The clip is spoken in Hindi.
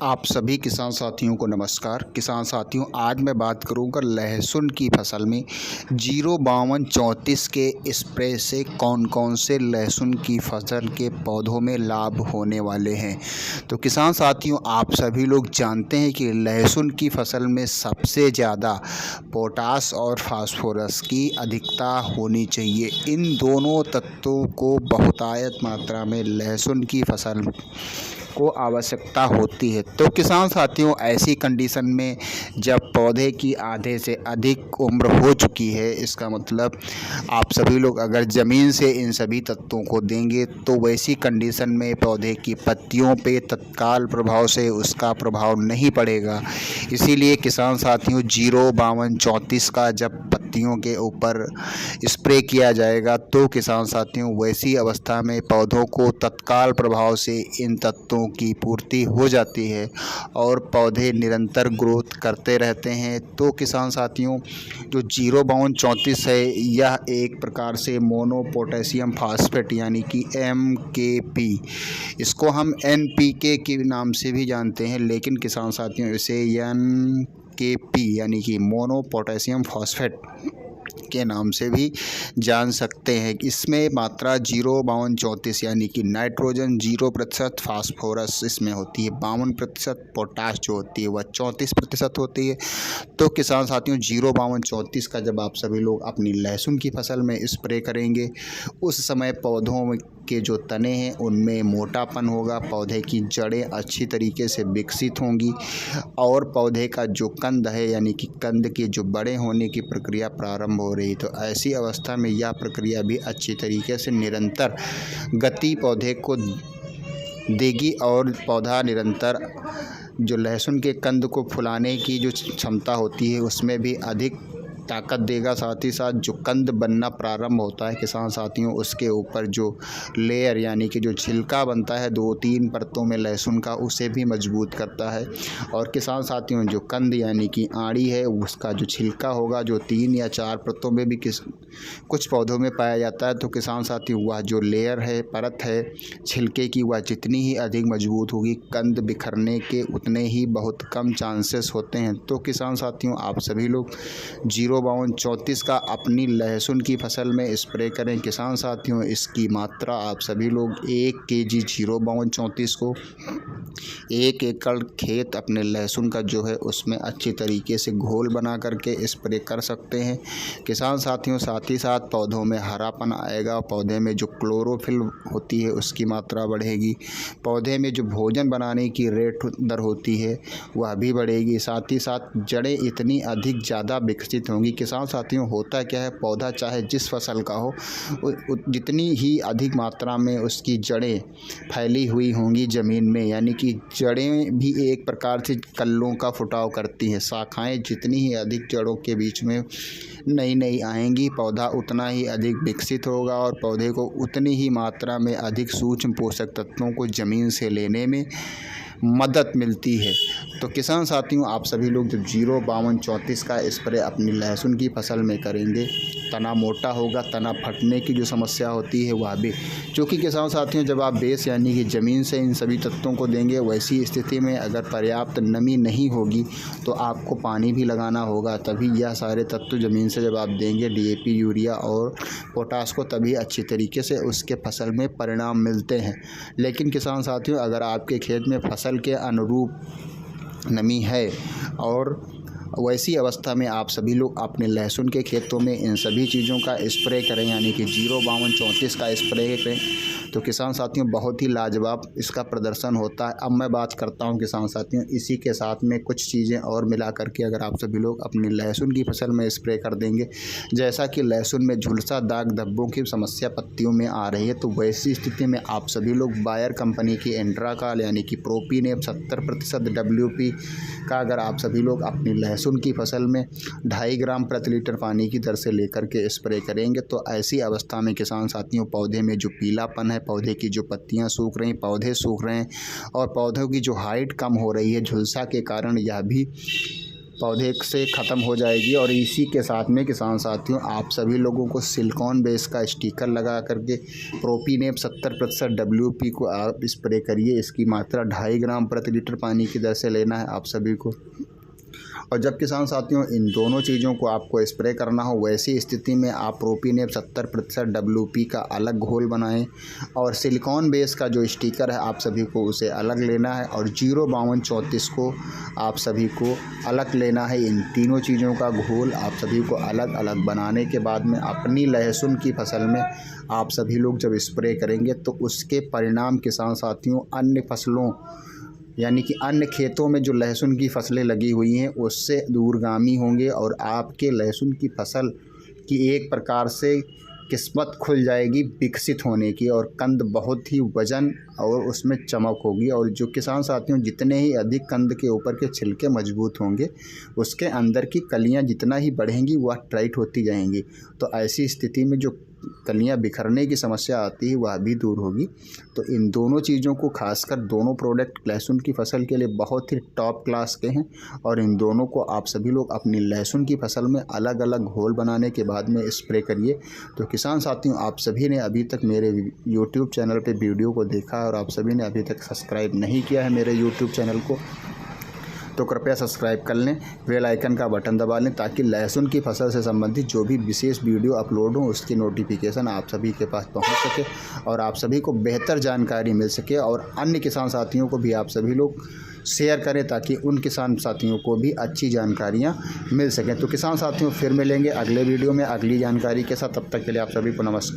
आप सभी किसान साथियों को नमस्कार। किसान साथियों, आज मैं बात करूंगा लहसुन की फसल में 05234 के स्प्रे से कौन कौन से लहसुन की फसल के पौधों में लाभ होने वाले हैं। तो किसान साथियों, आप सभी लोग जानते हैं कि लहसुन की फसल में सबसे ज़्यादा पोटास और फास्फोरस की अधिकता होनी चाहिए। इन दोनों तत्वों को बहुतायत मात्रा में लहसुन की फसल को आवश्यकता होती है। तो किसान साथियों, ऐसी कंडीशन में जब पौधे की आधे से अधिक उम्र हो चुकी है, इसका मतलब आप सभी लोग अगर ज़मीन से इन सभी तत्वों को देंगे तो वैसी कंडीशन में पौधे की पत्तियों पे तत्काल प्रभाव से उसका प्रभाव नहीं पड़ेगा। इसीलिए किसान साथियों, 05234 का जब पत्तियों के ऊपर स्प्रे किया जाएगा तो किसान साथियों वैसी अवस्था में पौधों को तत्काल प्रभाव से इन तत्वों की पूर्ति हो जाती है और पौधे निरंतर ग्रोथ करते रहते हैं। तो किसान साथियों, जो 05234 है, यह एक प्रकार से मोनो पोटेशियम फास्फेट यानी कि MKP, इसको हम NPK के नाम से भी जानते हैं, लेकिन किसान साथियों इसे NKP यानी कि मोनो पोटेशियम फास्फेट के नाम से भी जान सकते हैं। इसमें मात्रा 05234 यानी कि नाइट्रोजन 0% फास्फोरस इसमें होती है, 52% पोटाश जो होती है वह 34% होती है। तो किसान साथियों, 05234 का जब आप सभी लोग अपनी लहसुन की फसल में स्प्रे करेंगे, उस समय पौधों के जो तने हैं उनमें मोटापन होगा, पौधे की जड़ें अच्छी तरीके से विकसित होंगी और पौधे का जो कंद है यानी कि कंद के जो बड़े होने की प्रक्रिया प्रारंभ हो रही। तो ऐसी अवस्था में यह प्रक्रिया भी अच्छी तरीके से निरंतर गति पौधे को देगी और पौधा निरंतर जो लहसुन के कंद को फुलाने की जो क्षमता होती है उसमें भी अधिक ताकत देगा। साथ ही साथ जो कंद बनना प्रारंभ होता है किसान साथियों, उसके ऊपर जो लेयर यानी कि जो छिलका बनता है 2-3 परतों में लहसुन का, उसे भी मजबूत करता है। और किसान साथियों, जो कंद यानी कि आड़ी है, उसका जो छिलका होगा जो 3 या 4 परतों में भी कुछ पौधों में पाया जाता है। तो किसान साथियों, वह जो लेयर है, परत है छिलके की, वह जितनी ही अधिक मजबूत होगी, कंद बिखरने के उतने ही बहुत कम चांसेस होते हैं। तो किसान साथियों, आप सभी लोग 05234 का अपनी लहसुन की फसल में स्प्रे करें। किसान साथियों, इसकी मात्रा आप सभी लोग 1 kg 05234 को 1 एकड़ खेत अपने लहसुन का जो है उसमें अच्छी तरीके से घोल बना करके स्प्रे कर सकते हैं। किसान साथियों, साथ ही साथ पौधों में हरापन आएगा, पौधे में जो क्लोरोफिल होती है उसकी मात्रा बढ़ेगी, पौधे में जो भोजन बनाने की रेट दर होती है वह भी बढ़ेगी, साथ ही साथ जड़ें इतनी अधिक ज़्यादा विकसित होंगी। किसान साथियों, होता क्या है, पौधा चाहे जिस फसल का हो, जितनी ही अधिक मात्रा में उसकी जड़ें फैली हुई होंगी ज़मीन में, यानी कि जड़ें भी एक प्रकार से कल्लों का फुटाव करती हैं। शाखाएं जितनी ही अधिक जड़ों के बीच में नई नई आएंगी, पौधा उतना ही अधिक विकसित होगा और पौधे को उतनी ही मात्रा में अधिक सूक्ष्म पोषक तत्वों को ज़मीन से लेने में मदद मिलती है। तो किसान साथियों, आप सभी लोग जब 05234 का स्प्रे अपनी लहसुन की फसल में करेंगे, तना मोटा होगा, तना फटने की जो समस्या होती है वह भी, क्योंकि किसान साथियों जब आप बेस यानी कि ज़मीन से इन सभी तत्वों को देंगे, वैसी स्थिति में अगर पर्याप्त नमी नहीं होगी तो आपको पानी भी लगाना होगा, तभी यह सारे तत्व ज़मीन से जब आप देंगे DAP, यूरिया और पोटास को, तभी अच्छी तरीके से उसके फसल में परिणाम मिलते हैं। लेकिन किसान साथियों, अगर आपके खेत में फसल के अनुरूप नमी है और वैसी अवस्था में आप सभी लोग अपने लहसुन के खेतों में इन सभी चीज़ों का स्प्रे करें यानी कि 05234 का स्प्रे करें, तो किसान साथियों बहुत ही लाजवाब इसका प्रदर्शन होता है। अब मैं बात करता हूं किसान साथियों, इसी के साथ में कुछ चीज़ें और मिला करके अगर आप सभी लोग अपनी लहसुन की फसल में स्प्रे कर देंगे, जैसा कि लहसुन में झुलसा दाग धब्बों की समस्या पत्तियों में आ रही है, तो वैसी स्थिति में आप सभी लोग बायर कंपनी की एंड्राकाल यानी कि प्रोपीनेप 70% WP का अगर आप सभी लोग अपनी लहसुन की फसल में 2.5 ग्राम प्रति लीटर पानी की दर से लेकर के स्प्रे करेंगे, तो ऐसी अवस्था में किसान साथियों पौधे में जो पीलापन है, पौधे की जो पत्तियां सूख रही, पौधे सूख रहे हैं और पौधों की जो हाइट कम हो रही है झुलसा के कारण, यह भी पौधे से ख़त्म हो जाएगी। और इसी के साथ में किसान साथियों आप सभी लोगों को सिलिकॉन बेस का स्टिकर लगा करके प्रोपीनेप 70% WP को आप स्प्रे करिए। इसकी मात्रा 2.5 ग्राम प्रति लीटर पानी की दर से लेना है आप सभी को। और जब किसान साथियों इन दोनों चीज़ों को आपको स्प्रे करना हो, वैसी स्थिति में आप प्रोपीनेप 70% WP का अलग घोल बनाएं और सिलिकॉन बेस का जो स्टिकर है आप सभी को उसे अलग लेना है और 05234 को आप सभी को अलग लेना है। इन तीनों चीज़ों का घोल आप सभी को अलग अलग बनाने के बाद में अपनी लहसुन की फसल में आप सभी लोग जब स्प्रे करेंगे तो उसके परिणाम किसान साथियों अन्य फसलों यानी कि अन्य खेतों में जो लहसुन की फसलें लगी हुई हैं उससे दूरगामी होंगे और आपके लहसुन की फसल की एक प्रकार से किस्मत खुल जाएगी विकसित होने की और कंद बहुत ही वजन और उसमें चमक होगी। और जो किसान साथियों जितने ही अधिक कंद के ऊपर के छिलके मजबूत होंगे उसके अंदर की कलियां जितना ही बढ़ेंगी वह टाइट होती जाएंगी। तो ऐसी स्थिति में जो कलियां बिखरने की समस्या आती है वह भी दूर होगी। तो इन दोनों चीज़ों को खासकर दोनों प्रोडक्ट लहसुन की फसल के लिए बहुत ही टॉप क्लास के हैं और इन दोनों को आप सभी लोग अपनी लहसुन की फसल में अलग अलग घोल बनाने के बाद में स्प्रे करिए। तो किसान साथियों आप सभी ने अभी तक मेरे YouTube चैनल पे वीडियो को देखा और आप सभी ने अभी तक सब्सक्राइब नहीं किया है मेरे YouTube चैनल को तो कृपया सब्सक्राइब कर लें, बेल आइकन का बटन दबा लें ताकि लहसुन की फसल से संबंधित जो भी विशेष वीडियो अपलोड हो उसकी नोटिफिकेशन आप सभी के पास पहुंच सके और आप सभी को बेहतर जानकारी मिल सके और अन्य किसान साथियों को भी आप सभी लोग शेयर करें ताकि उन किसान साथियों को भी अच्छी जानकारियां मिल सकें। तो किसान साथियों फिर मिलेंगे अगले वीडियो में अगली जानकारी के साथ। तब तक के लिए आप सभी को नमस्कार।